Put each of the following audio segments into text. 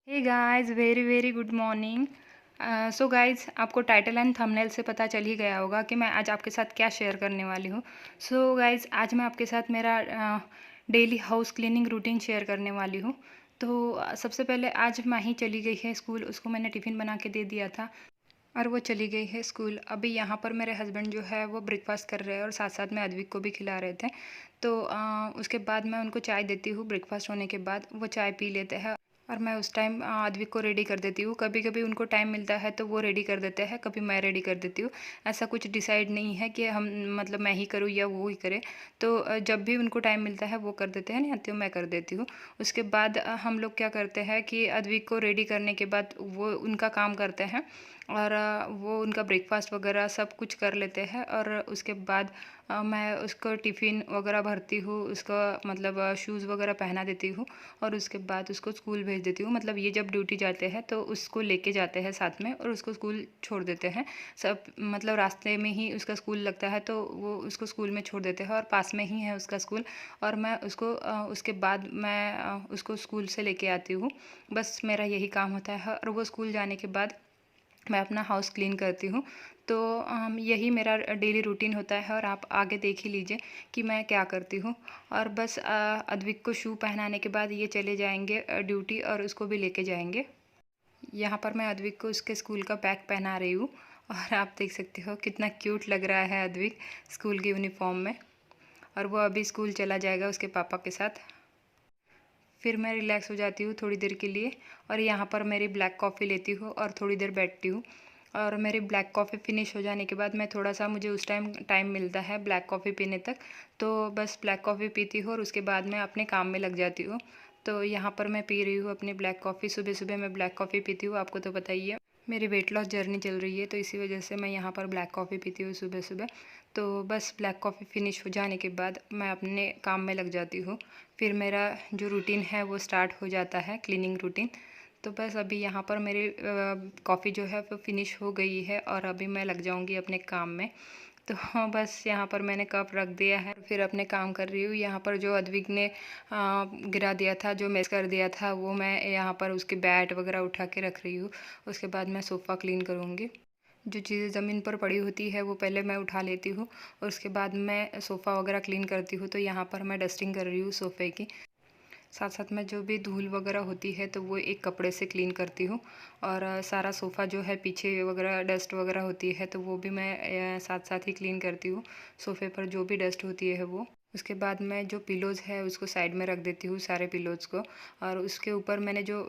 हे guys, very very good morning. So guys, आपको title and thumbnail से पता चल ही गया होगा कि मैं आज आपके साथ क्या शेयर करने वाली हूँ। सो गाइस, आज मैं आपके साथ मेरा daily house cleaning routine share करने वाली हूँ। तो सबसे पहले आज माही चली गई है स्कूल, उसको मैंने टिफ़िन बना के दे दिया था और वो चली गई है स्कूल। अभी यहाँ पर मेरे हस्बैंड जो है वो ब्रेकफास्ट कर रहे हैं और साथ साथ में अद्विक को भी खिला रहे थे। तो उसके बाद मैं उनको चाय देती हूँ। ब्रेकफास्ट होने के बाद वो चाय पी लेते हैं और मैं उस टाइम अद्विक को रेडी कर देती हूँ। कभी कभी उनको टाइम मिलता है तो वो रेडी कर देते हैं, कभी मैं रेडी कर देती हूँ। ऐसा कुछ डिसाइड नहीं है कि हम मतलब मैं ही करूँ या वो ही करे। तो जब भी उनको टाइम मिलता है वो कर देते हैं, नहीं तो मैं कर देती हूँ। उसके बाद हम लोग क्या करते हैं कि अद्विक को रेडी करने के बाद वो उनका काम करते हैं और वो उनका ब्रेकफास्ट वगैरह सब कुछ कर लेते हैं। और उसके बाद मैं उसको टिफ़िन वगैरह भरती हूँ, उसका मतलब शूज़ वगैरह पहना देती हूँ और उसके बाद उसको स्कूल भेज देती हूँ। मतलब ये जब ड्यूटी जाते हैं तो उसको लेके जाते हैं साथ में और उसको स्कूल छोड़ देते हैं। सब मतलब रास्ते में ही उसका स्कूल लगता है तो वो उसको स्कूल में छोड़ देते हैं और पास में ही है उसका स्कूल। और मैं उसको उसके बाद मैं उसको स्कूल से लेके आती हूँ। बस मेरा यही काम होता है और वो स्कूल जाने के बाद मैं अपना हाउस क्लीन करती हूँ। तो यही मेरा डेली रूटीन होता है और आप आगे देख ही लीजिए कि मैं क्या करती हूँ। और बस अद्विक को शू पहनाने के बाद ये चले जाएंगे ड्यूटी और उसको भी लेके जाएंगे। यहाँ पर मैं अद्विक को उसके स्कूल का बैग पहना रही हूँ और आप देख सकते हो कितना क्यूट लग रहा है अद्विक स्कूल की यूनिफॉर्म में। और वो अभी स्कूल चला जाएगा उसके पापा के साथ। फिर मैं रिलैक्स हो जाती हूँ थोड़ी देर के लिए और यहाँ पर मेरी ब्लैक कॉफ़ी लेती हूँ और थोड़ी देर बैठती हूँ। और मेरी ब्लैक कॉफ़ी फिनिश हो जाने के बाद मैं थोड़ा सा, मुझे उस टाइम मिलता है ब्लैक कॉफ़ी पीने तक, तो बस ब्लैक कॉफ़ी पीती हूँ और उसके बाद मैं अपने काम में लग जाती हूँ। तो यहाँ पर मैं पी रही हूँ अपनी ब्लैक कॉफ़ी। सुबह सुबह मैं ब्लैक कॉफ़ी पीती हूँ, आपको तो पता ही है। मेरी वेट लॉस जर्नी चल रही है तो इसी वजह से मैं यहाँ पर ब्लैक कॉफ़ी पीती हूँ सुबह सुबह। तो बस ब्लैक कॉफ़ी फिनिश हो जाने के बाद मैं अपने काम में लग जाती हूँ। फिर मेरा जो रूटीन है वो स्टार्ट हो जाता है, क्लीनिंग रूटीन। तो बस अभी यहाँ पर मेरी कॉफ़ी जो है वो फिनिश हो गई है और अभी मैं लग जाऊँगी अपने काम में। तो हाँ, बस यहाँ पर मैंने कप रख दिया है, फिर अपने काम कर रही हूँ। यहाँ पर जो अद्विक ने गिरा दिया था, जो मेस कर दिया था, वो मैं यहाँ पर उसके बैट वगैरह उठा के रख रही हूँ। उसके बाद मैं सोफ़ा क्लीन करूँगी। जो चीज़ें ज़मीन पर पड़ी होती है वो पहले मैं उठा लेती हूँ और उसके बाद मैं सोफ़ा वगैरह क्लीन करती हूँ। तो यहाँ पर मैं डस्टिंग कर रही हूँ सोफ़े की। साथ साथ में जो भी धूल वगैरह होती है तो वो एक कपड़े से क्लीन करती हूँ। और सारा सोफ़ा जो है पीछे वगैरह डस्ट वगैरह होती है तो वो भी मैं साथ साथ ही क्लीन करती हूँ। सोफ़े पर जो भी डस्ट होती है वो। उसके बाद मैं जो पिलोज़ है उसको साइड में रख देती हूँ, सारे पिलोज़ को। और उसके ऊपर मैंने जो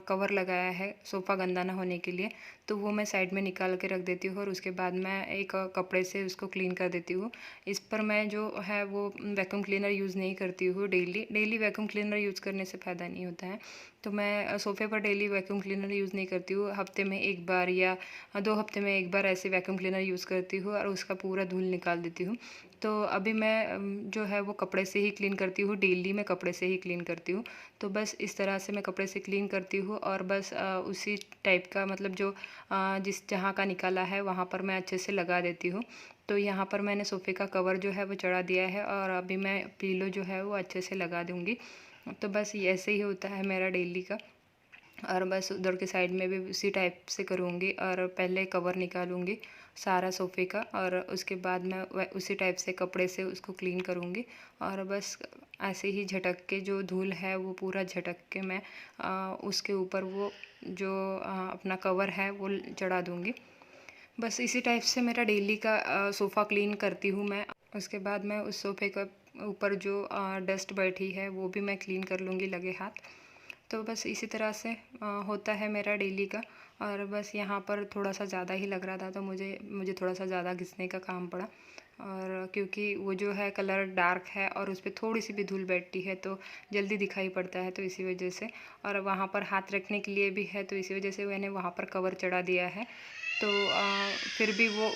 कवर लगाया है सोफ़ा गंदा ना होने के लिए, तो वो मैं साइड में निकाल के रख देती हूँ और उसके बाद मैं एक कपड़े से उसको क्लीन कर देती हूँ। इस पर मैं जो है वो वैक्यूम क्लीनर यूज़ नहीं करती हूँ। डेली वैक्यूम क्लीनर यूज़ करने से फ़ायदा नहीं होता है। तो मैं सोफ़े पर डेली वैक्यूम क्लीनर यूज़ नहीं करती हूँ। हफ्ते में एक बार या 2 हफ्ते में एक बार ऐसे वैक्यूम क्लीनर यूज़ करती हूँ और उसका पूरा धूल निकाल देती हूँ। तो अभी मैं जो है वो कपड़े से ही क्लीन करती हूँ, डेली मैं कपड़े से ही क्लीन करती हूँ। तो बस इस तरह से मैं कपड़े से क्लीन करती हूँ और बस उसी टाइप का, मतलब जो जिस जहाँ का निकाला है वहाँ पर मैं अच्छे से लगा देती हूँ। तो यहाँ पर मैंने सोफ़े का कवर जो है वो चढ़ा दिया है और अभी मैं पिलो जो है वो अच्छे से लगा दूँगी। तो बस ऐसे ही होता है मेरा डेली का। और बस उधर के साइड में भी उसी टाइप से करूँगी और पहले कवर निकालूँगी सारा सोफ़े का और उसके बाद मैं उसी टाइप से कपड़े से उसको क्लीन करूँगी। और बस ऐसे ही झटक के जो धूल है वो पूरा झटक के मैं उसके ऊपर वो जो अपना कवर है वो चढ़ा दूँगी। बस इसी टाइप से मेरा डेली का सोफ़ा क्लीन करती हूँ मैं। उसके बाद मैं उस सोफ़े का ऊपर जो डस्ट बैठी है वो भी मैं क्लीन कर लूँगी लगे हाथ। तो बस इसी तरह से होता है मेरा डेली का। और बस यहाँ पर थोड़ा सा ज़्यादा ही लग रहा था तो मुझे थोड़ा सा ज़्यादा घिसने का काम पड़ा। और क्योंकि वो जो है कलर डार्क है और उस पर थोड़ी सी भी धूल बैठती है तो जल्दी दिखाई पड़ता है, तो इसी वजह से। और वहाँ पर हाथ रखने के लिए भी है तो इसी वजह से मैंने वहाँ पर कवर चढ़ा दिया है। तो फिर भी वो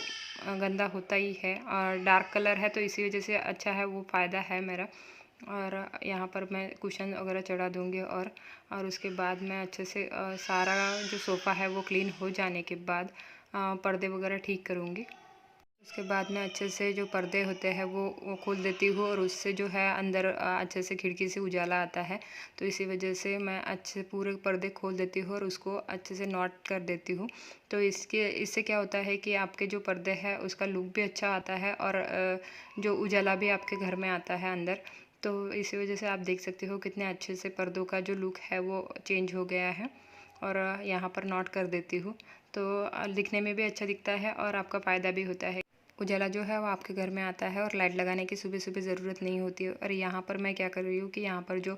गंदा होता ही है और डार्क कलर है तो इसी वजह से अच्छा है, वो फ़ायदा है मेरा। और यहाँ पर मैं कुशन वगैरह चढ़ा दूँगी और उसके बाद मैं अच्छे से सारा जो सोफ़ा है वो क्लीन हो जाने के बाद पर्दे वगैरह ठीक करूँगी। उसके बाद में अच्छे से जो पर्दे होते हैं वो खोल देती हूँ, और उससे जो है अंदर अच्छे से खिड़की से उजाला आता है। तो इसी वजह से मैं अच्छे से पूरे पर्दे खोल देती हूँ और उसको अच्छे से नॉट कर देती हूँ। तो इससे क्या होता है कि आपके जो पर्दे हैं उसका लुक भी अच्छा आता है, और जो उजाला भी आपके घर में आता है अंदर। तो इसी वजह से आप देख सकते हो कितने अच्छे से पर्दों का जो लुक है वो चेंज हो गया है। और यहाँ पर नोट कर देती हूँ, तो दिखने में भी अच्छा दिखता है और आपका फ़ायदा भी होता है। उजाला जो है वो आपके घर में आता है और लाइट लगाने की सुबह सुबह ज़रूरत नहीं होती है। और यहाँ पर मैं क्या कर रही हूँ कि यहाँ पर जो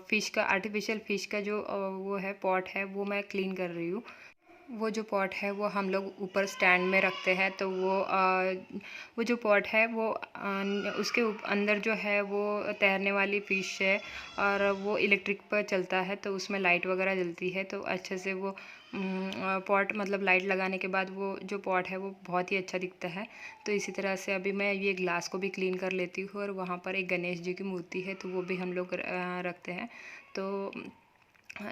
फ़िश का आर्टिफिशियल फ़िश का जो वो है पॉट है, वो मैं क्लीन कर रही हूँ। वो जो पॉट है वो हम लोग ऊपर स्टैंड में रखते हैं, तो वो जो पॉट है वो उसके अंदर जो है वो तैरने वाली फ़िश है, और वो इलेक्ट्रिक पर चलता है, तो उसमें लाइट वगैरह जलती है। तो अच्छे से वो पॉट मतलब लाइट लगाने के बाद वो जो पॉट है वो बहुत ही अच्छा दिखता है। तो इसी तरह से अभी मैं ये ग्लास को भी क्लीन कर लेती हूँ, और वहाँ पर एक गणेश जी की मूर्ति है, तो वो भी हम लोग रखते हैं। तो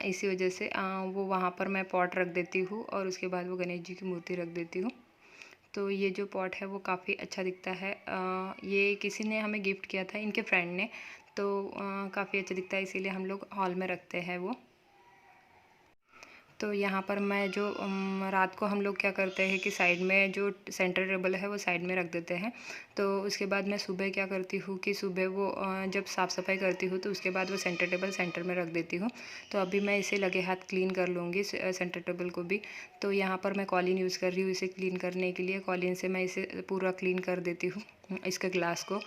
इसी वजह से वो वहाँ पर मैं पॉट रख देती हूँ, और उसके बाद वो गणेश जी की मूर्ति रख देती हूँ। तो ये जो पॉट है वो काफ़ी अच्छा दिखता है। ये किसी ने हमें गिफ्ट किया था, इनके फ्रेंड ने, तो काफ़ी अच्छा दिखता है, इसीलिए हम लोग हॉल में रखते हैं वो। तो यहाँ पर मैं जो रात को हम लोग क्या करते हैं कि साइड में जो सेंटर टेबल है वो साइड में रख देते हैं। तो उसके बाद मैं सुबह क्या करती हूँ कि सुबह वो जब साफ़ सफाई करती हूँ तो उसके बाद वो सेंटर टेबल सेंटर में रख देती हूँ। तो अभी मैं इसे लगे हाथ क्लीन कर लूँगी सेंटर टेबल को भी। तो यहाँ पर मैं कॉलिन यूज़ कर रही हूँ इसे क्लीन करने के लिए। कॉलिन से मैं इसे पूरा क्लीन कर देती हूँ इसके ग्लास को,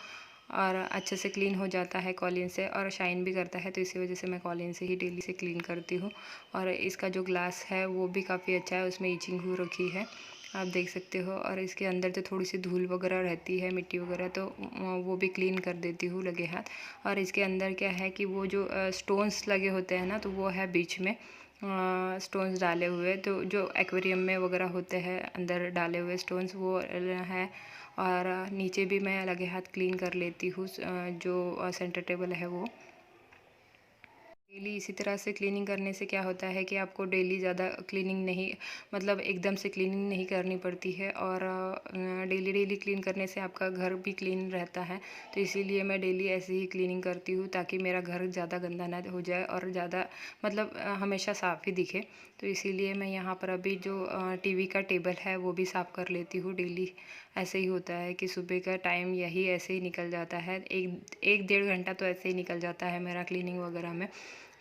और अच्छे से क्लीन हो जाता है कॉलिन से, और शाइन भी करता है। तो इसी वजह से मैं कॉलिन से ही डेली से क्लीन करती हूँ। और इसका जो ग्लास है वो भी काफ़ी अच्छा है, उसमें ईचिंग हो रखी है, आप देख सकते हो। और इसके अंदर जो थोड़ी सी धूल वगैरह रहती है, मिट्टी वगैरह, तो वो भी क्लीन कर देती हूँ लगे हाथ। और इसके अंदर क्या है कि वो जो स्टोन्स लगे होते हैं ना, तो वो है बीच में स्टोन्स डाले हुए, तो जो एक्वेरियम में वगैरह होते हैं अंदर डाले हुए स्टोन्स वो है। और नीचे भी मैं लगे हाथ क्लीन कर लेती हूँ जो सेंटर टेबल है वो। डेली इसी तरह से क्लीनिंग करने से क्या होता है कि आपको डेली ज़्यादा क्लीनिंग नहीं, मतलब एकदम से क्लीनिंग नहीं करनी पड़ती है, और डेली डेली क्लीन करने से आपका घर भी क्लीन रहता है। तो इसीलिए मैं डेली ऐसे ही क्लीनिंग करती हूँ, ताकि मेरा घर ज़्यादा गंदा ना हो जाए और ज़्यादा मतलब हमेशा साफ़ ही दिखे। तो इसीलिए मैं यहाँ पर अभी जो टीवी का टेबल है वो भी साफ़ कर लेती हूँ डेली। ऐसे ही होता है कि सुबह का टाइम यही ऐसे ही निकल जाता है, एक डेढ़ घंटा तो ऐसे ही निकल जाता है मेरा क्लीनिंग वगैरह में।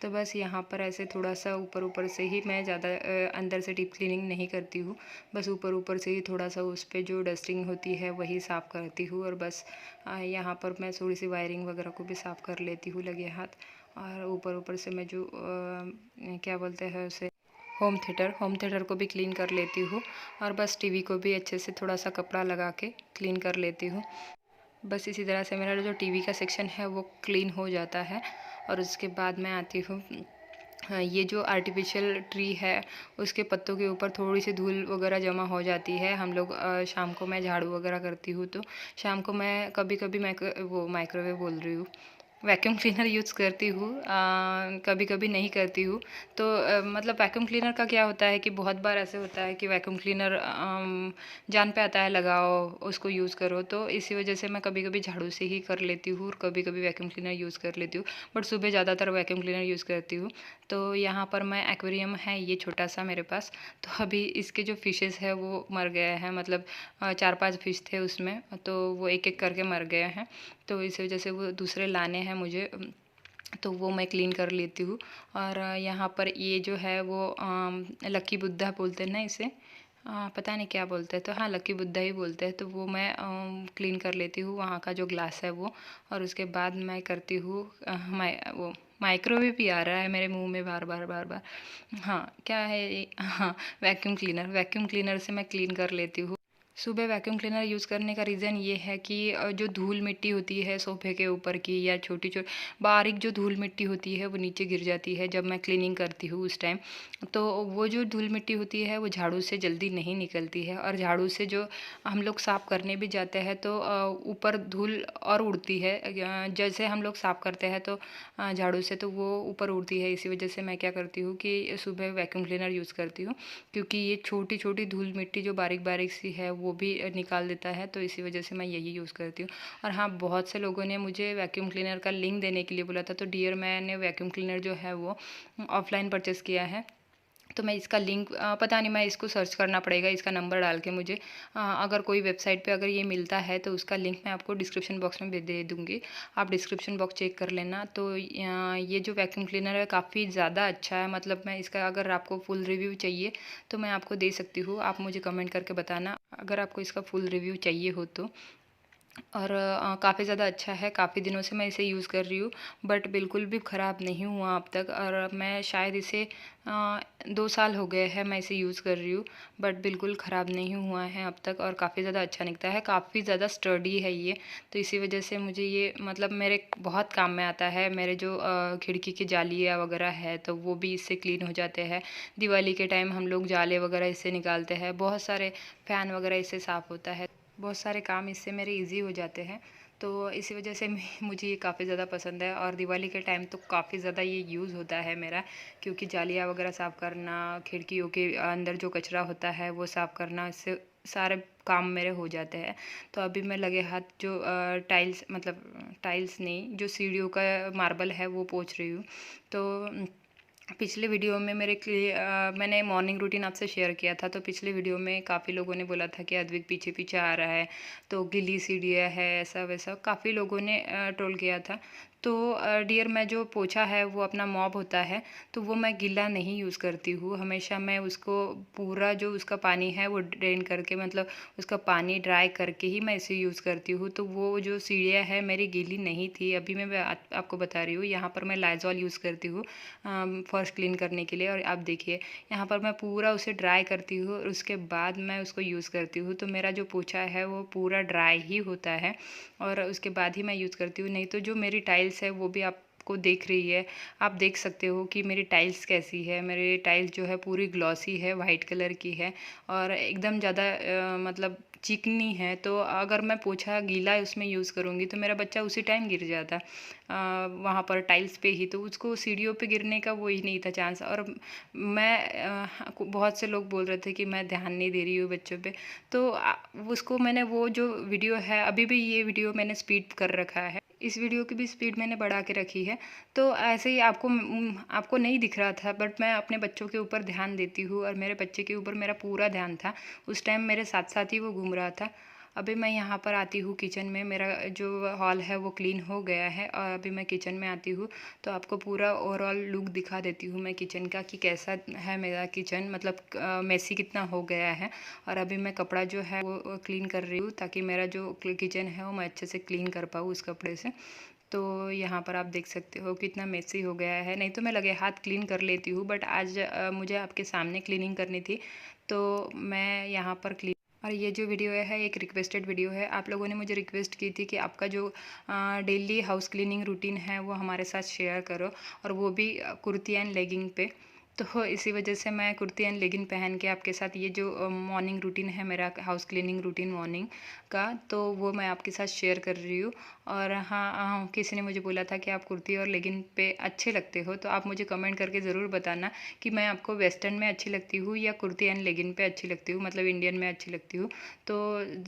तो बस यहाँ पर ऐसे थोड़ा सा ऊपर ऊपर से ही, मैं ज़्यादा अंदर से डीप क्लीनिंग नहीं करती हूँ। बस ऊपर ऊपर से ही थोड़ा सा उस पर जो डस्टिंग होती है वही साफ़ करती हूँ। और बस यहाँ पर मैं थोड़ी सी वायरिंग वगैरह को भी साफ़ कर लेती हूँ लगे हाथ। और ऊपर ऊपर से मैं जो क्या बोलते हैं उसे, होम थिएटर को भी क्लीन कर लेती हूँ। और बस टीवी को भी अच्छे से थोड़ा सा कपड़ा लगा के क्लीन कर लेती हूँ। बस इसी तरह से मेरा जो टीवी का सेक्शन है वो क्लीन हो जाता है। और उसके बाद मैं आती हूँ, हाँ, ये जो आर्टिफिशियल ट्री है उसके पत्तों के ऊपर थोड़ी सी धूल वगैरह जमा हो जाती है। हम लोग शाम को मैं झाड़ू वगैरह करती हूँ, तो शाम को मैं कभी कभी माइक्रोवेव बोल रही हूँ, वैक्यूम क्लीनर यूज़ करती हूँ, कभी कभी नहीं करती हूँ। तो मतलब वैक्यूम क्लीनर का क्या होता है कि बहुत बार ऐसे होता है कि वैक्यूम क्लीनर जान पे आता है लगाओ उसको यूज़ करो, तो इसी वजह से मैं कभी कभी झाड़ू से ही कर लेती हूँ और कभी कभी वैक्यूम क्लीनर यूज़ कर लेती हूँ। बट सुबह ज़्यादातर वैक्यूम क्लीनर यूज़ करती हूँ। तो यहाँ पर मैं एक्वेरियम है ये छोटा सा मेरे पास, तो अभी इसके जो फिशेस है वो मर गए हैं, मतलब 4-5 फिश थे उसमें, तो वो एक एक करके मर गए हैं। तो इस वजह से वो दूसरे लाने हैं मुझे, तो वो मैं क्लीन कर लेती हूँ। और यहाँ पर ये जो है वो लक्की बुद्धा बोलते हैं ना इसे, पता नहीं क्या बोलते हैं, तो हाँ लक्की बुद्धा ही बोलते हैं। तो वो मैं क्लीन कर लेती हूँ वहाँ का जो ग्लास है वो। और उसके बाद मैं करती हूँ वो माइक्रोवेव भी आ रहा है मेरे मुंह में बार बार बार बार। हाँ क्या है ये, हाँ वैक्यूम क्लीनर से मैं क्लीन कर लेती हूँ। सुबह वैक्यूम क्लीनर यूज़ करने का रीज़न ये है कि जो धूल मिट्टी होती है सोफ़े के ऊपर की, या छोटी छोटी बारीक जो धूल मिट्टी होती है वो नीचे गिर जाती है जब मैं क्लीनिंग करती हूँ उस टाइम। तो वो जो धूल मिट्टी होती है वो झाड़ू से जल्दी नहीं निकलती है, और झाड़ू से जो हम लोग साफ़ करने भी जाते हैं तो ऊपर धूल और उड़ती है। जैसे हम लोग साफ़ करते हैं तो झाड़ू से तो वो ऊपर उड़ती है। इसी वजह से मैं क्या करती हूँ कि सुबह वैक्यूम क्लीनर यूज़ करती हूँ, क्योंकि ये छोटी छोटी धूल मिट्टी जो बारीक बारीक सी है वो भी निकाल देता है, तो इसी वजह से मैं यही यूज़ करती हूँ। और हाँ, बहुत से लोगों ने मुझे वैक्यूम क्लीनर का लिंक देने के लिए बोला था, तो डियर मैंने वैक्यूम क्लीनर जो है वो ऑफ़लाइन परचेज़ किया है। तो मैं इसका लिंक पता नहीं, मैं इसको सर्च करना पड़ेगा इसका नंबर डाल के मुझे। अगर कोई वेबसाइट पे अगर ये मिलता है तो उसका लिंक मैं आपको डिस्क्रिप्शन बॉक्स में भी दे दूँगी, आप डिस्क्रिप्शन बॉक्स चेक कर लेना। तो ये जो वैक्यूम क्लीनर है काफ़ी ज़्यादा अच्छा है, मतलब मैं इसका अगर आपको फुल रिव्यू चाहिए तो मैं आपको दे सकती हूँ, आप मुझे कमेंट करके बताना अगर आपको इसका फुल रिव्यू चाहिए हो तो। और काफ़ी ज़्यादा अच्छा है, काफ़ी दिनों से मैं इसे यूज़ कर रही हूँ, बट बिल्कुल भी ख़राब नहीं हुआ अब तक। और मैं शायद इसे 2 साल हो गए हैं मैं इसे यूज़ कर रही हूँ, बट बिल्कुल ख़राब नहीं हुआ है अब तक, और काफ़ी ज़्यादा अच्छा निकलता है, काफ़ी ज़्यादा स्टर्डी है ये। तो इसी वजह से मुझे ये मतलब मेरे बहुत काम में आता है। मेरे जो खिड़की की जालियाँ वगैरह है तो वो भी इससे क्लीन हो जाते हैं। दिवाली के टाइम हम लोग जाले वगैरह इससे निकालते हैं, बहुत सारे फ़ैन वगैरह इससे साफ़ होता है, बहुत सारे काम इससे मेरे इजी हो जाते हैं। तो इसी वजह से मुझे ये काफ़ी ज़्यादा पसंद है। और दिवाली के टाइम तो काफ़ी ज़्यादा ये यूज़ होता है मेरा, क्योंकि जालियाँ वगैरह साफ़ करना, खिड़कियों के अंदर जो कचरा होता है वो साफ़ करना, इससे सारे काम मेरे हो जाते हैं। तो अभी मैं लगे हाथ जो टाइल्स, मतलब टाइल्स नहीं, जो सीढ़ियों का मार्बल है वो पोंछ रही हूँ। तो पिछले वीडियो में मैंने मॉर्निंग रूटीन आपसे शेयर किया था, तो पिछले वीडियो में काफ़ी लोगों ने बोला था कि अद्विक पीछे पीछे आ रहा है, तो गीली सीढ़ियाँ है, ऐसा वैसा काफ़ी लोगों ने ट्रोल किया था। तो डियर, मैं जो पोछा है वो अपना मॉप होता है, तो वो मैं गीला नहीं यूज़ करती हूँ, हमेशा मैं उसको पूरा जो उसका पानी है वो ड्रेन करके, मतलब उसका पानी ड्राई करके ही मैं इसे यूज़ करती हूँ। तो वो जो सीढ़ियाँ है मेरी गीली नहीं थी। अभी मैं आपको बता रही हूँ, यहाँ पर मैं लाइज़ॉल यूज़ करती हूँ फर्श क्लीन करने के लिए, और आप देखिए यहाँ पर मैं पूरा उसे ड्राई करती हूँ और उसके बाद मैं उसको यूज़ करती हूँ। तो मेरा जो पोछा है वो पूरा ड्राई ही होता है और उसके बाद ही मैं यूज़ करती हूँ। नहीं तो जो मेरी टाइल्स है वो भी आपको देख रही है, आप देख सकते हो कि मेरी टाइल्स कैसी है। मेरी टाइल्स जो है पूरी ग्लॉसी है, वाइट कलर की है और एकदम ज़्यादा मतलब चिकनी है। तो अगर मैं पोछा गीला उसमें यूज़ करूँगी तो मेरा बच्चा उसी टाइम गिर जाता वहाँ पर टाइल्स पे ही, तो उसको सीढ़ियों पे गिरने का वो ही नहीं था चांस। और बहुत से लोग बोल रहे थे कि मैं ध्यान नहीं दे रही हूँ बच्चों पे, तो उसको मैंने वो जो वीडियो है, अभी भी ये वीडियो मैंने स्पीड कर रखा है, इस वीडियो की भी स्पीड मैंने बढ़ा के रखी है। तो ऐसे ही आपको नहीं दिख रहा था, बट मैं अपने बच्चों के ऊपर ध्यान देती हूँ और मेरे बच्चे के ऊपर मेरा पूरा ध्यान था। उस टाइम मेरे साथ साथ ही वो घूम रहा था। अभी मैं यहाँ पर आती हूँ किचन में, मेरा जो हॉल है वो क्लीन हो गया है और अभी मैं किचन में आती हूँ तो आपको पूरा ओवरऑल लुक दिखा देती हूँ मैं किचन का कि कैसा है मेरा किचन, मतलब मेसी कितना हो गया है। और अभी मैं कपड़ा जो है वो क्लीन कर रही हूँ ताकि मेरा जो किचन है वो मैं अच्छे से क्लीन कर पाऊँ उस कपड़े से। तो यहाँ पर आप देख सकते हो कितना मेसी हो गया है, नहीं तो मैं लगे हाथ क्लीन कर लेती हूँ, बट आज मुझे आपके सामने क्लीनिंग करनी थी तो मैं यहाँ पर क्लीन। और ये जो वीडियो है एक रिक्वेस्टेड वीडियो है, आप लोगों ने मुझे रिक्वेस्ट की थी कि आपका जो डेली हाउस क्लीनिंग रूटीन है वो हमारे साथ शेयर करो, और वो भी कुर्ती एंड लेगिंग पे। तो इसी वजह से मैं कुर्ती एंड लेगिंग पहन के आपके साथ ये जो मॉर्निंग रूटीन है मेरा हाउस क्लीनिंग रूटीन मॉर्निंग का, तो वो मैं आपके साथ शेयर कर रही हूँ। और हाँ, किसी ने मुझे बोला था कि आप कुर्ती और लेगिंग पे अच्छे लगते हो, तो आप मुझे कमेंट करके ज़रूर बताना कि मैं आपको वेस्टर्न में अच्छी लगती हूँ या कुर्ती एंड लेगिंग पे अच्छी लगती हूँ, मतलब इंडियन में अच्छी लगती हूँ। तो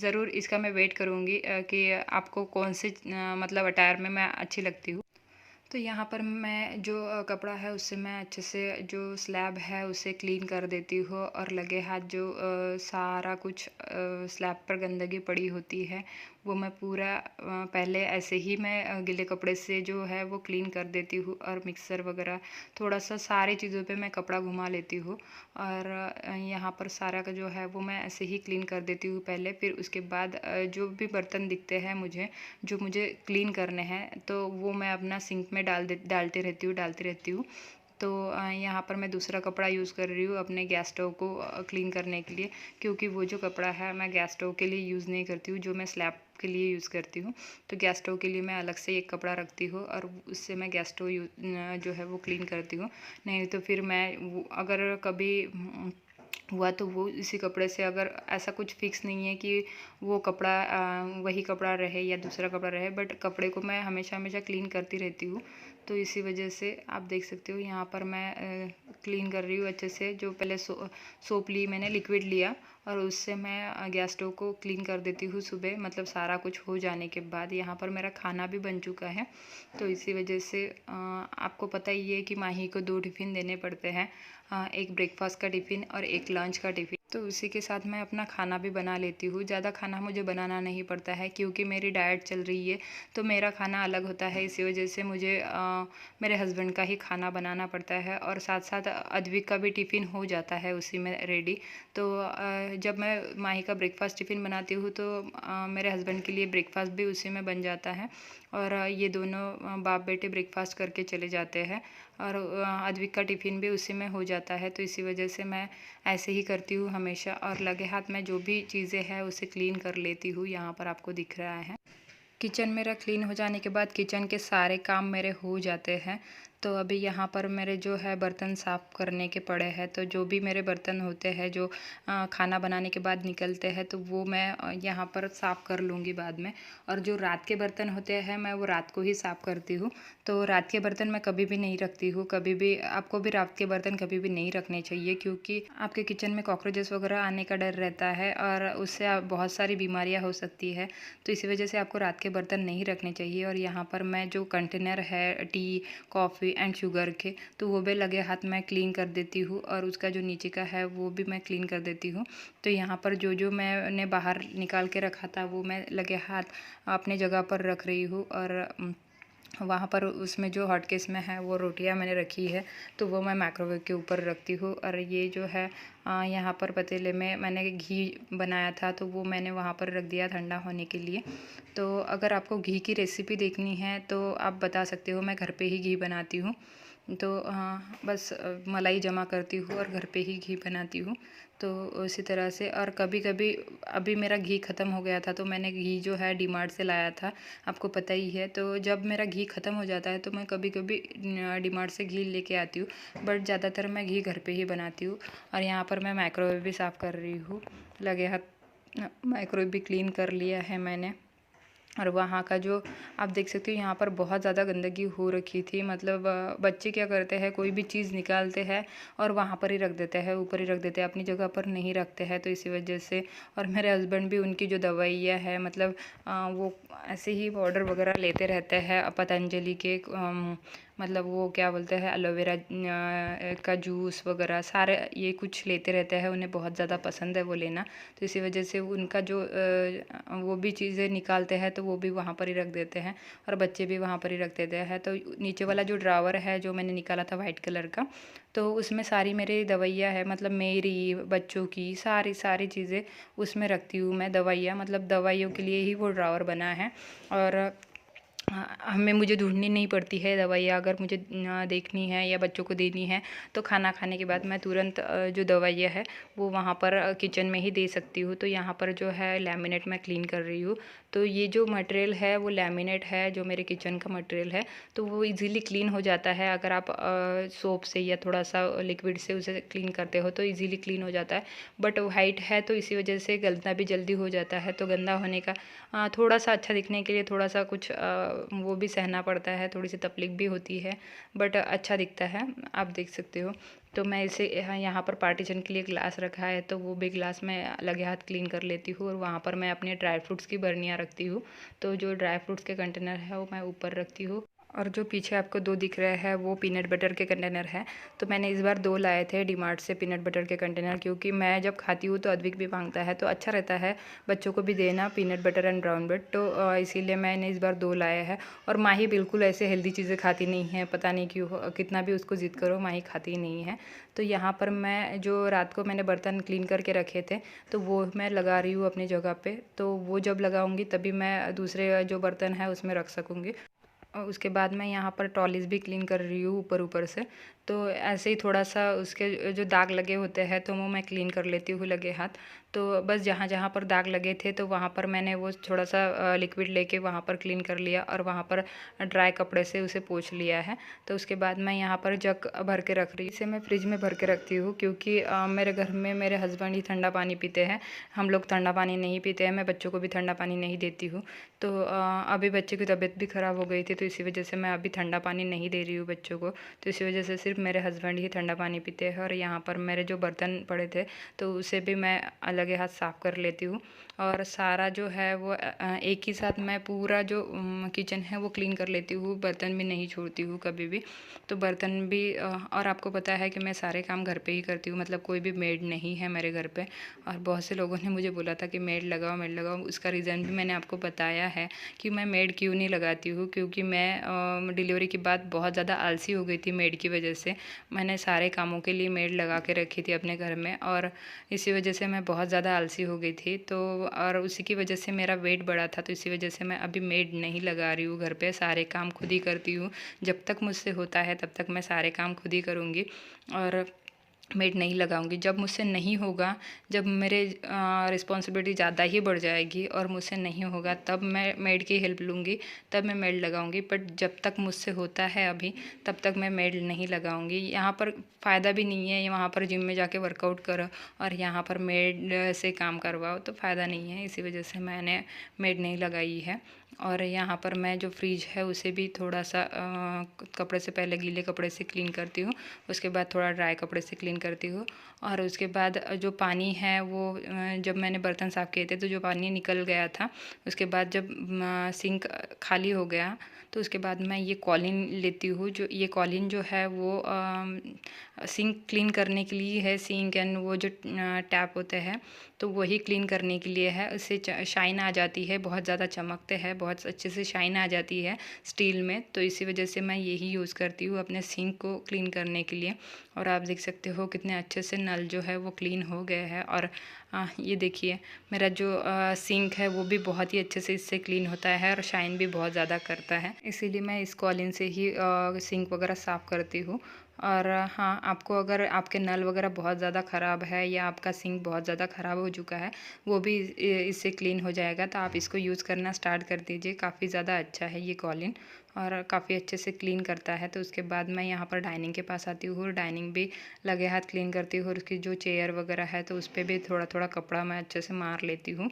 ज़रूर इसका मैं वेट करूँगी कि आपको कौन से मतलब अटायर में मैं अच्छी लगती हूँ। तो यहाँ पर मैं जो कपड़ा है उससे मैं अच्छे से जो स्लैब है उसे क्लीन कर देती हूँ, और लगे हाथ जो सारा कुछ स्लैब पर गंदगी पड़ी होती है वो मैं पूरा पहले ऐसे ही मैं गीले कपड़े से जो है वो क्लीन कर देती हूँ, और मिक्सर वगैरह थोड़ा सा सारी चीज़ों पे मैं कपड़ा घुमा लेती हूँ। और यहाँ पर सारा का जो है वो मैं ऐसे ही क्लीन कर देती हूँ पहले, फिर उसके बाद जो भी बर्तन दिखते हैं मुझे जो मुझे क्लीन करने हैं तो वो मैं अपना सिंक में डालती रहती हूँ। तो यहाँ पर मैं दूसरा कपड़ा यूज़ कर रही हूँ अपने गैस स्टोव को क्लीन करने के लिए, क्योंकि वो जो कपड़ा है मैं गैस स्टोव के लिए यूज़ नहीं करती हूँ, जो मैं स्लैब के लिए यूज़ करती हूँ। तो गैस स्टोव के लिए मैं अलग से एक कपड़ा रखती हूँ और उससे मैं गैस स्टोव जो है वो क्लीन करती हूँ। नहीं तो फिर मैं अगर कभी हुआ तो वो इसी कपड़े से, अगर ऐसा कुछ फिक्स नहीं है कि वो कपड़ा वही कपड़ा रहे या दूसरा कपड़ा रहे, बट कपड़े को मैं हमेशा हमेशा क्लीन करती रहती हूँ। तो इसी वजह से आप देख सकते हो यहाँ पर मैं क्लीन कर रही हूँ अच्छे से। जो पहले सोप ली मैंने, लिक्विड लिया, और उससे मैं गैस स्टोव को क्लीन कर देती हूँ सुबह, मतलब सारा कुछ हो जाने के बाद। यहाँ पर मेरा खाना भी बन चुका है। तो इसी वजह से आपको पता ही है कि माही को 2 टिफ़िन देने पड़ते हैं, एक ब्रेकफास्ट का टिफ़िन और एक लंच का टिफ़िन। तो उसी के साथ मैं अपना खाना भी बना लेती हूँ। ज़्यादा खाना मुझे बनाना नहीं पड़ता है क्योंकि मेरी डाइट चल रही है, तो मेरा खाना अलग होता है। इसी वजह से मुझे मेरे हस्बैंड का ही खाना बनाना पड़ता है, और साथ साथ अद्विक का भी टिफ़िन हो जाता है उसी में रेडी। तो जब मैं माही का ब्रेकफास्ट टिफ़िन बनाती हूँ तो मेरे हस्बैंड के लिए ब्रेकफास्ट भी उसी में बन जाता है, और ये दोनों बाप बेटे ब्रेकफास्ट करके चले जाते हैं, और अद्विक का टिफ़िन भी उसी में हो जाता है। तो इसी वजह से मैं ऐसे ही करती हूँ हमेशा, और लगे हाथ में जो भी चीज़ें हैं उसे क्लीन कर लेती हूँ। यहाँ पर आपको दिख रहा है किचन मेरा क्लीन हो जाने के बाद किचन के सारे काम मेरे हो जाते हैं। तो अभी यहाँ पर मेरे जो है बर्तन साफ़ करने के पड़े हैं। तो जो भी मेरे बर्तन होते हैं जो खाना बनाने के बाद निकलते हैं, तो वो मैं यहाँ पर साफ़ कर लूँगी बाद में। और जो रात के बर्तन होते हैं मैं वो रात को ही साफ़ करती हूँ। तो रात के बर्तन मैं कभी भी नहीं रखती हूँ। कभी भी आपको भी रात के बर्तन कभी भी नहीं रखने चाहिए, क्योंकि आपके किचन में कॉकरोचेस वगैरह आने का डर रहता है, और उससे बहुत सारी बीमारियाँ हो सकती है। तो इसी वजह से आपको रात के बर्तन नहीं रखने चाहिए। और यहाँ पर मैं जो कंटेनर है टी, कॉफ़ी एंड शुगर के, तो वो भी लगे हाथ मैं क्लीन कर देती हूँ, और उसका जो नीचे का है वो भी मैं क्लीन कर देती हूँ। तो यहाँ पर जो जो मैंने बाहर निकाल के रखा था वो मैं लगे हाथ अपने जगह पर रख रही हूँ। और वहाँ पर उसमें जो हॉट केस में है वो रोटियां मैंने रखी है, तो वो मैं माइक्रोवेव के ऊपर रखती हूँ। और ये जो है यहाँ पर पतीले में मैंने घी बनाया था, तो वो मैंने वहाँ पर रख दिया ठंडा होने के लिए। तो अगर आपको घी की रेसिपी देखनी है तो आप बता सकते हो, मैं घर पे ही घी बनाती हूँ। तो बस मलाई जमा करती हूँ और घर पे ही घी बनाती हूँ। तो उसी तरह से, और कभी कभी अभी मेरा घी ख़त्म हो गया था, तो मैंने घी जो है डीमार्ट से लाया था, आपको पता ही है। तो जब मेरा घी ख़त्म हो जाता है तो मैं कभी कभी डीमार्ट से घी लेके आती हूँ, बट ज़्यादातर मैं घी घर पे ही बनाती हूँ। और यहाँ पर मैं माइक्रोवेव भी साफ़ कर रही हूँ, लगे हाथ माइक्रोवेव भी क्लीन कर लिया है मैंने। और वहाँ का जो आप देख सकते हो यहाँ पर बहुत ज़्यादा गंदगी हो रखी थी। मतलब बच्चे क्या करते हैं, कोई भी चीज़ निकालते हैं और वहाँ पर ही रख देते हैं, ऊपर ही रख देते हैं, अपनी जगह पर नहीं रखते हैं। तो इसी वजह से, और मेरे हस्बैंड भी उनकी जो दवाइयाँ है, मतलब वो ऐसे ही ऑर्डर वगैरह लेते रहते हैं पतंजलि के, मतलब वो क्या बोलते हैं, एलोवेरा का जूस वगैरह सारे ये कुछ लेते रहते हैं, उन्हें बहुत ज़्यादा पसंद है वो लेना। तो इसी वजह से उनका जो वो भी चीज़ें निकालते हैं तो वो भी वहाँ पर ही रख देते हैं, और बच्चे भी वहाँ पर ही रख देते हैं। तो नीचे वाला जो ड्रावर है जो मैंने निकाला था वाइट कलर का, तो उसमें सारी मेरी दवाइयाँ है, मतलब मेरी, बच्चों की सारी सारी चीज़ें उसमें रखती हूँ मैं। दवाइयाँ, मतलब दवाइयों के लिए ही वो ड्रावर बना है। और हमें मुझे ढूंढनी नहीं पड़ती है दवाइयाँ, अगर मुझे देखनी है या बच्चों को देनी है तो खाना खाने के बाद मैं तुरंत जो दवाइयाँ है वो वहाँ पर किचन में ही दे सकती हूँ। तो यहाँ पर जो है लैमिनेट मैं क्लीन कर रही हूँ। तो ये जो मटेरियल है वो लैमिनेट है, जो मेरे किचन का मटेरियल है, तो वो इजीली क्लीन हो जाता है। अगर आप सोप से या थोड़ा सा लिक्विड से उसे क्लीन करते हो तो इजीली क्लीन हो जाता है। बट वाइट है तो इसी वजह से गलना भी जल्दी हो जाता है। तो गंदा होने का थोड़ा सा अच्छा दिखने के लिए थोड़ा सा कुछ वो भी सहना पड़ता है, थोड़ी सी तकलीफ भी होती है, बट अच्छा दिखता है, आप देख सकते हो। तो मैं इसे यहाँ पर पार्टीशन के लिए ग्लास रखा है, तो वो भी ग्लास में लगे हाथ क्लीन कर लेती हूँ। और वहाँ पर मैं अपने ड्राई फ्रूट्स की बर्नियाँ रखती हूँ। तो जो ड्राई फ्रूट्स के कंटेनर है वो मैं ऊपर रखती हूँ। और जो पीछे आपको 2 दिख रहे हैं वो पीनट बटर के कंटेनर है। तो मैंने इस बार 2 लाए थे डीमार्ट से पीनट बटर के कंटेनर, क्योंकि मैं जब खाती हूँ तो अद्विक भी मांगता है, तो अच्छा रहता है बच्चों को भी देना peanut butter and brown bread. तो इसीलिए मैंने इस बार 2 लाए हैं। और माही बिल्कुल ऐसे हेल्दी चीज़ें खाती नहीं है, पता नहीं क्यों, कितना भी उसको ज़िद करो माही खाती नहीं है। तो यहाँ पर मैं जो रात को मैंने बर्तन क्लीन करके रखे थे तो वो मैं लगा रही हूँ अपनी जगह पे। तो वो जब लगाऊंगी तभी मैं दूसरे जो बर्तन है उसमें रख सकूँगी। और उसके बाद मैं यहाँ पर ट्रॉलीज भी क्लीन कर रही हूँ ऊपर ऊपर से। तो ऐसे ही थोड़ा सा उसके जो दाग लगे होते हैं तो वो मैं क्लीन कर लेती हूँ लगे हाथ। तो बस जहाँ जहाँ पर दाग लगे थे तो वहाँ पर मैंने वो थोड़ा सा लिक्विड लेके वहाँ पर क्लीन कर लिया और वहाँ पर ड्राई कपड़े से उसे पोंछ लिया है। तो उसके बाद मैं यहाँ पर जग भर के रख रही हूँ। इसे मैं फ्रिज में भर के रखती हूँ क्योंकि मेरे घर में मेरे हस्बैंड ही ठंडा पानी पीते हैं, हम लोग ठंडा पानी नहीं पीते हैं। मैं बच्चों को भी ठंडा पानी नहीं देती हूँ। तो अभी बच्चे की तबीयत भी ख़राब हो गई थी, तो इसी वजह से मैं अभी ठंडा पानी नहीं दे रही हूँ बच्चों को। तो इसी वजह से सिर्फ मेरे हस्बैंड ही ठंडा पानी पीते हैं। और यहाँ पर मेरे जो बर्तन पड़े थे तो उसे भी मैं अलग हाथ साफ़ कर लेती हूँ। और सारा जो है वो एक ही साथ मैं पूरा जो किचन है वो क्लीन कर लेती हूँ, बर्तन भी नहीं छोड़ती हूँ कभी भी। तो बर्तन भी और आपको पता है कि मैं सारे काम घर पे ही करती हूँ, मतलब कोई भी मेड नहीं है मेरे घर पे। और बहुत से लोगों ने मुझे बोला था कि मेड लगाओ मेड लगाओ, उसका रीज़न भी मैंने आपको बताया है कि मैं मेड क्यों नहीं लगाती हूँ। क्योंकि मैं डिलीवरी के बाद बहुत ज़्यादा आलसी हो गई थी मेड की वजह से। मैंने सारे कामों के लिए मेड लगा के रखी थी अपने घर में, और इसी वजह से मैं बहुत ज़्यादा आलसी हो गई थी। तो और उसी की वजह से मेरा वेट बढ़ा था, तो इसी वजह से मैं अभी मेड नहीं लगा रही हूँ घर पे, सारे काम खुद ही करती हूँ। जब तक मुझसे होता है तब तक मैं सारे काम खुद ही करूँगी और मेड नहीं लगाऊंगी। जब मुझसे नहीं होगा, जब मेरे रिस्पॉन्सिबिलिटी ज़्यादा ही बढ़ जाएगी और मुझसे नहीं होगा, तब मैं मेड की हेल्प लूँगी, तब मैं मेड लगाऊंगी। बट जब तक मुझसे होता है अभी, तब तक मैं मेड नहीं लगाऊंगी। यहाँ पर फ़ायदा भी नहीं है, वहाँ पर जिम में जाके वर्कआउट करो और यहाँ पर मेड से काम करवाओ, तो फ़ायदा नहीं है। इसी वजह से मैंने मेड नहीं लगाई है। और यहाँ पर मैं जो फ्रिज है उसे भी थोड़ा सा कपड़े से, पहले गीले कपड़े से क्लीन करती हूँ, उसके बाद थोड़ा ड्राई कपड़े से क्लीन करती हूँ। और उसके बाद जो पानी है वो जब मैंने बर्तन साफ़ किए थे तो जो पानी निकल गया था, उसके बाद जब सिंक खाली हो गया तो उसके बाद मैं ये कॉलिन लेती हूँ। जो ये कॉलिन जो है वो सिंक क्लीन करने के लिए है, सिंक एंड वो जो टैप होते हैं तो वही क्लीन करने के लिए है। उससे शाइन आ जाती है, बहुत ज़्यादा चमकते हैं, बहुत अच्छे से शाइन आ जाती है स्टील में। तो इसी वजह से मैं यही यूज़ करती हूँ अपने सिंक को क्लीन करने के लिए। और आप देख सकते हो कितने अच्छे से नल जो है वो क्लीन हो गया है। और ये देखिए मेरा जो सिंक है वो भी बहुत ही अच्छे से इससे क्लीन होता है और शाइन भी बहुत ज़्यादा करता है। इसीलिए मैं इस कॉलिन से ही सिंक वगैरह साफ़ करती हूँ। और हाँ, आपको अगर आपके नल वगैरह बहुत ज़्यादा ख़राब है या आपका सिंक बहुत ज़्यादा ख़राब हो चुका है, वो भी इससे क्लीन हो जाएगा। तो आप इसको यूज़ करना स्टार्ट कर दीजिए, काफ़ी ज़्यादा अच्छा है ये कॉलिन और काफ़ी अच्छे से क्लीन करता है। तो उसके बाद मैं यहाँ पर डाइनिंग के पास आती हूँ और डाइनिंग भी लगे हाथ क्लीन करती हूँ। और उसकी जो चेयर वगैरह है तो उस पर भी थोड़ा थोड़ा कपड़ा मैं अच्छे से मार लेती हूँ।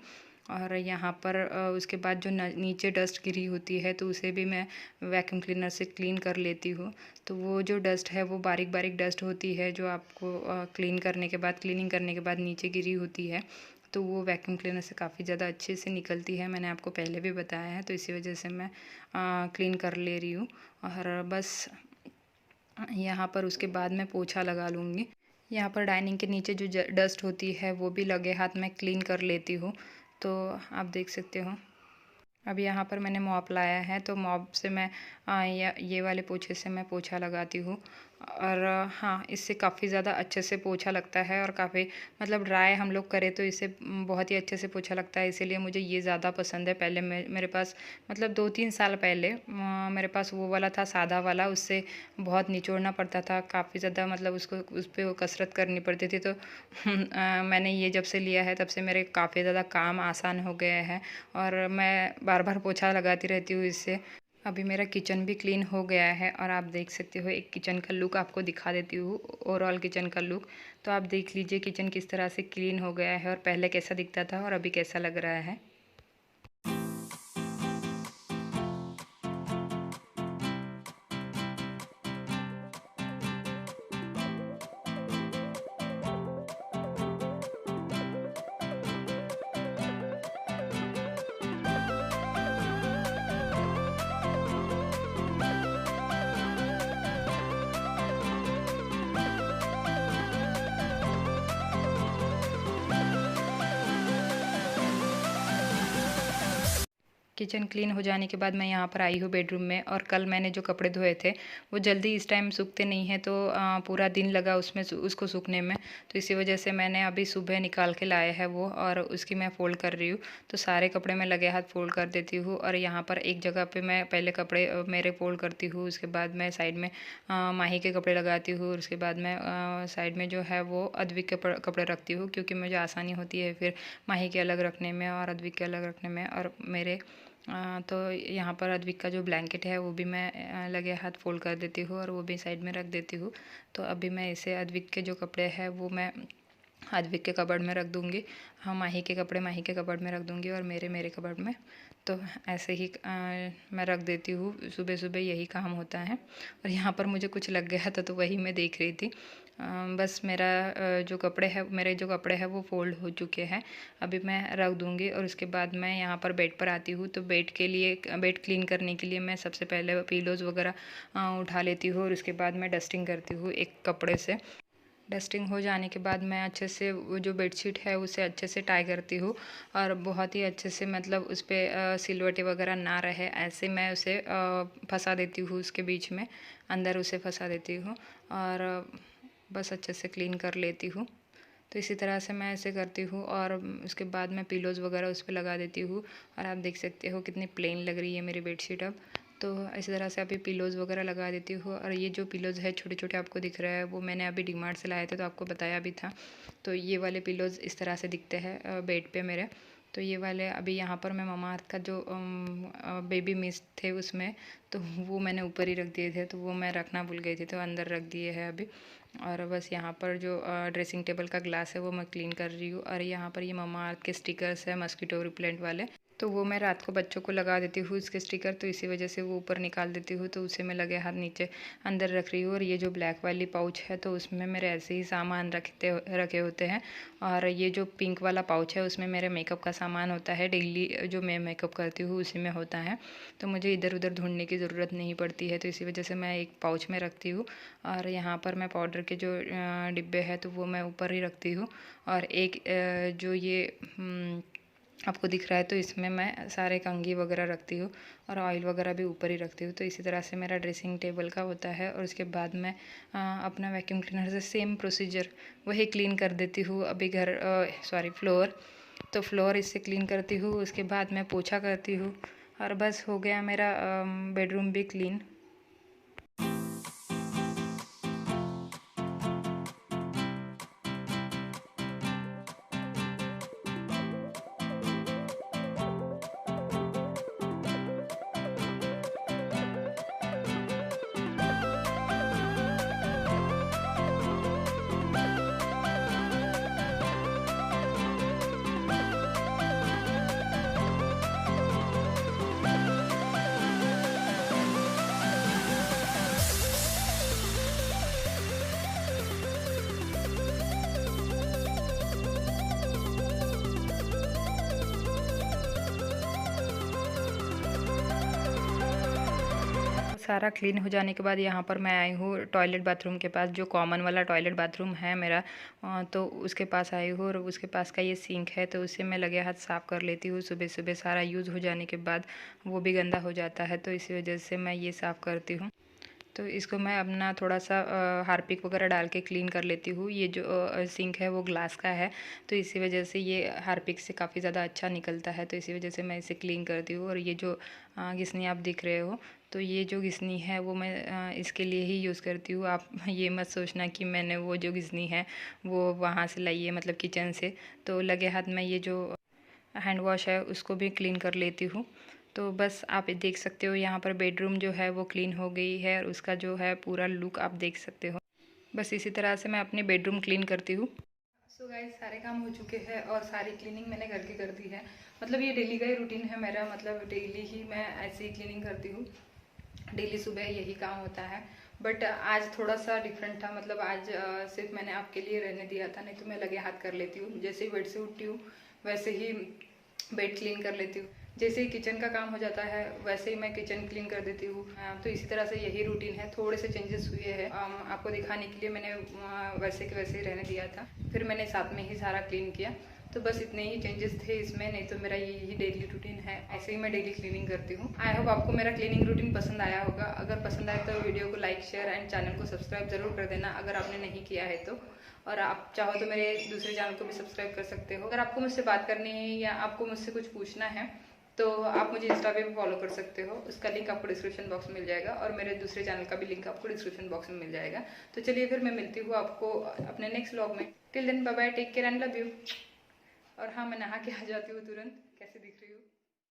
और यहाँ पर उसके बाद जो नीचे डस्ट गिरी होती है तो उसे भी मैं वैक्यूम क्लीनर से क्लीन कर लेती हूँ। तो वो जो डस्ट है वो बारीक बारीक डस्ट होती है जो आपको क्लीनिंग करने के बाद नीचे गिरी होती है, तो वो वैक्यूम क्लीनर से काफ़ी ज़्यादा अच्छे से निकलती है। मैंने आपको पहले भी बताया है, तो इसी वजह से मैं क्लीन कर ले रही हूँ। और बस यहाँ पर उसके बाद मैं पोछा लगा लूँगी। यहाँ पर डाइनिंग के नीचे जो डस्ट होती है वो भी लगे हाथ मैं क्लीन कर लेती हूँ। तो आप देख सकते हो अब यहाँ पर मैंने मॉप लाया है, तो मॉप से मैं ये वाले पोछे से मैं पोछा लगाती हूँ। और हाँ, इससे काफ़ी ज़्यादा अच्छे से पोछा लगता है और काफ़ी मतलब ड्राई हम लोग करें तो इससे बहुत ही अच्छे से पोछा लगता है, इसीलिए मुझे ये ज़्यादा पसंद है। पहले मेरे पास मतलब 2-3 साल पहले मेरे पास वो वाला था सादा वाला, उससे बहुत निचोड़ना पड़ता था काफ़ी ज़्यादा, मतलब उसको उस पर कसरत करनी पड़ती थी। तो मैंने ये जब से लिया है तब से मेरे काफ़ी ज़्यादा काम आसान हो गया है और मैं बार बार पोछा लगाती रहती हूँ इससे। अभी मेरा किचन भी क्लीन हो गया है और आप देख सकते हो एक किचन का लुक आपको दिखा देती हूँ, ओवरऑल किचन का लुक। तो आप देख लीजिए किचन किस तरह से क्लीन हो गया है और पहले कैसा दिखता था और अभी कैसा लग रहा है। किचन क्लीन हो जाने के बाद मैं यहाँ पर आई हूँ बेडरूम में, और कल मैंने जो कपड़े धोए थे वो जल्दी इस टाइम सूखते नहीं हैं, तो पूरा दिन लगा उसमें उसको सूखने में। तो इसी वजह से मैंने अभी सुबह निकाल के लाया है वो, और उसकी मैं फ़ोल्ड कर रही हूँ। तो सारे कपड़े मैं लगे हाथ फ़ोल्ड कर देती हूँ, और यहाँ पर एक जगह पे मैं पहले कपड़े मेरे फ़ोल्ड करती हूँ, उसके बाद मैं साइड में माही के कपड़े लगाती हूँ, और उसके बाद मैं साइड में जो है वो अद्विक के कपड़े रखती हूँ, क्योंकि मुझे आसानी होती है फिर माही के अलग रखने में और अद्विक के अलग रखने में। और मेरे तो यहाँ पर अद्विक का जो ब्लैंकेट है वो भी मैं लगे हाथ फोल्ड कर देती हूँ, और वो भी साइड में रख देती हूँ। तो अभी मैं इसे अद्विक के जो कपड़े हैं वो मैं अद्विक के कबर्ड में रख दूँगी। हाँ, माही के कपड़े माही के कबर्ड में रख दूँगी, और मेरे मेरे कबर्ड में। तो ऐसे ही मैं रख देती हूँ, सुबह सुबह यही काम होता है। और यहाँ पर मुझे कुछ लग गया था तो वही मैं देख रही थी। बस मेरा जो कपड़े हैं मेरे जो कपड़े हैं वो फ़ोल्ड हो चुके हैं। अभी मैं रख दूँगी, और उसके बाद मैं यहाँ पर बेड पर आती हूँ। तो बेड क्लीन करने के लिए मैं सबसे पहले पिलोज़ वगैरह उठा लेती हूँ, और उसके बाद मैं डस्टिंग करती हूँ एक कपड़े से। डस्टिंग हो जाने के बाद मैं अच्छे से वो जो बेडशीट है उसे अच्छे से टाई करती हूँ, और बहुत ही अच्छे से मतलब उस पर सिलवटें वगैरह ना रहे ऐसे मैं उसे फंसा देती हूँ, उसके बीच में अंदर उसे फंसा देती हूँ, और बस अच्छे से क्लीन कर लेती हूँ। तो इसी तरह से मैं ऐसे करती हूँ, और उसके बाद मैं पिलोज़ वगैरह उस पर लगा देती हूँ। और आप देख सकते हो कितनी प्लेन लग रही है मेरी बेडशीट अब। तो इसी तरह से अभी पिलोज़ वगैरह लगा देती हूँ। और ये जो पिलोज़ है छोटे छोटे आपको दिख रहा है वो मैंने अभी डीमार्ट से लाए थे, तो आपको बताया भी था। तो ये वाले पिलोज़ इस तरह से दिखते हैं बेड पे मेरे। तो ये वाले अभी यहाँ पर मैं ममा अर्थ का जो बेबी मिस्ट थे उसमें, तो वो मैंने ऊपर ही रख दिए थे, तो वो मैं रखना भूल गई थी, तो अंदर रख दिए हैं अभी। और बस यहाँ पर जो ड्रेसिंग टेबल का ग्लास है वो मैं क्लीन कर रही हूँ। और यहाँ पर ये ममा अर्थ के स्टिकर्स है मस्कीटो रिपेलेंट वाले, तो वो मैं रात को बच्चों को लगा देती हूँ इसके स्टिकर, तो इसी वजह से वो ऊपर निकाल देती हूँ, तो उसे मैं लगे हाथ नीचे अंदर रख रही हूँ। और ये जो ब्लैक वाली पाउच है तो उसमें मेरे ऐसे ही सामान रखे होते हैं। और ये जो पिंक वाला पाउच है उसमें मेरे मेकअप का सामान होता है, डेली जो मैं मेकअप करती हूँ उसी में होता है, तो मुझे इधर उधर ढूंढने की ज़रूरत नहीं पड़ती है, तो इसी वजह से मैं एक पाउच में रखती हूँ। और यहाँ पर मैं पाउडर के जो डिब्बे हैं तो वो मैं ऊपर ही रखती हूँ। और एक जो ये आपको दिख रहा है तो इसमें मैं सारे कंघी वगैरह रखती हूँ, और ऑयल वगैरह भी ऊपर ही रखती हूँ। तो इसी तरह से मेरा ड्रेसिंग टेबल का होता है। और उसके बाद मैं अपना वैक्यूम क्लीनर से सेम प्रोसीजर वही क्लीन कर देती हूँ। अभी फ्लोर, तो फ्लोर इससे क्लीन करती हूँ, उसके बाद मैं पोछा करती हूँ, और बस हो गया मेरा बेडरूम भी क्लीन। सारा क्लीन हो जाने के बाद यहाँ पर मैं आई हूँ टॉयलेट बाथरूम के पास, जो कॉमन वाला टॉयलेट बाथरूम है मेरा, तो उसके पास आई हूँ। और उसके पास का ये सिंक है तो उसे मैं लगे हाथ साफ़ कर लेती हूँ। सुबह सुबह सारा यूज़ हो जाने के बाद वो भी गंदा हो जाता है, तो इसी वजह से मैं ये साफ़ करती हूँ। तो इसको मैं अपना थोड़ा सा हार्पिक वगैरह डाल के क्लीन कर लेती हूँ। ये जो सिंक है वो ग्लास का है, तो इसी वजह से ये हार्पिक से काफ़ी ज़्यादा अच्छा निकलता है, तो इसी वजह से मैं इसे क्लीन करती हूँ। और ये जो घिसनी आप दिख रहे हो, तो ये जो घिसनी है वो मैं इसके लिए ही यूज़ करती हूँ। आप ये मत सोचना कि मैंने वो जो घिसनी है वो वहाँ से लाई है, मतलब किचन से। तो लगे हाथ में ये जो हैंड वॉश है उसको भी क्लीन कर लेती हूँ। तो बस आप देख सकते हो यहाँ पर बेडरूम जो है वो क्लीन हो गई है, और उसका जो है पूरा लुक आप देख सकते हो। बस इसी तरह से मैं अपनी बेडरूम क्लीन करती हूँ। सो गाइस, सारे काम हो चुके हैं और सारी क्लीनिंग मैंने करके कर दी है। मतलब ये डेली का ही रूटीन है मेरा, मतलब डेली ही मैं ऐसे ही क्लीनिंग करती हूँ। डेली सुबह यही काम होता है, बट आज थोड़ा सा डिफरेंट था। मतलब आज सिर्फ मैंने आपके लिए रहने दिया था, नहीं तो मैं लगे हाथ कर लेती हूँ। जैसे ही बेड से उठती हूँ वैसे ही बेड क्लीन कर लेती हूँ। जैसे ही किचन का काम हो जाता है वैसे ही मैं किचन क्लीन कर देती हूँ। तो इसी तरह से यही रूटीन है। थोड़े से चेंजेस हुए हैं, आपको दिखाने के लिए मैंने वैसे के वैसे ही रहने दिया था, फिर मैंने साथ में ही सारा क्लीन किया। तो बस इतने ही चेंजेस थे इसमें, नहीं तो मेरा यही डेली रूटीन है, ऐसे ही मैं डेली क्लीनिंग करती हूँ। आई होप आपको मेरा क्लीनिंग रूटीन पसंद आया होगा। अगर पसंद आए तो वीडियो को लाइक, शेयर एंड चैनल को सब्सक्राइब जरूर कर देना अगर आपने नहीं किया है तो। और आप चाहो तो मेरे दूसरे चैनल को भी सब्सक्राइब कर सकते हो। अगर आपको मुझसे बात करनी है या आपको मुझसे कुछ पूछना है तो आप मुझे इंस्टा पे भी फॉलो कर सकते हो, उसका लिंक आपको डिस्क्रिप्शन बॉक्स में मिल जाएगा, और मेरे दूसरे चैनल का भी लिंक आपको डिस्क्रिप्शन बॉक्स में मिल जाएगा। तो चलिए फिर मैं मिलती हूँ आपको अपने नेक्स्ट व्लॉग में। Till then bye bye, take care and love you. और हाँ, मैं नहा के आ जाती हूँ तुरंत। कैसे दिख रही हूँ?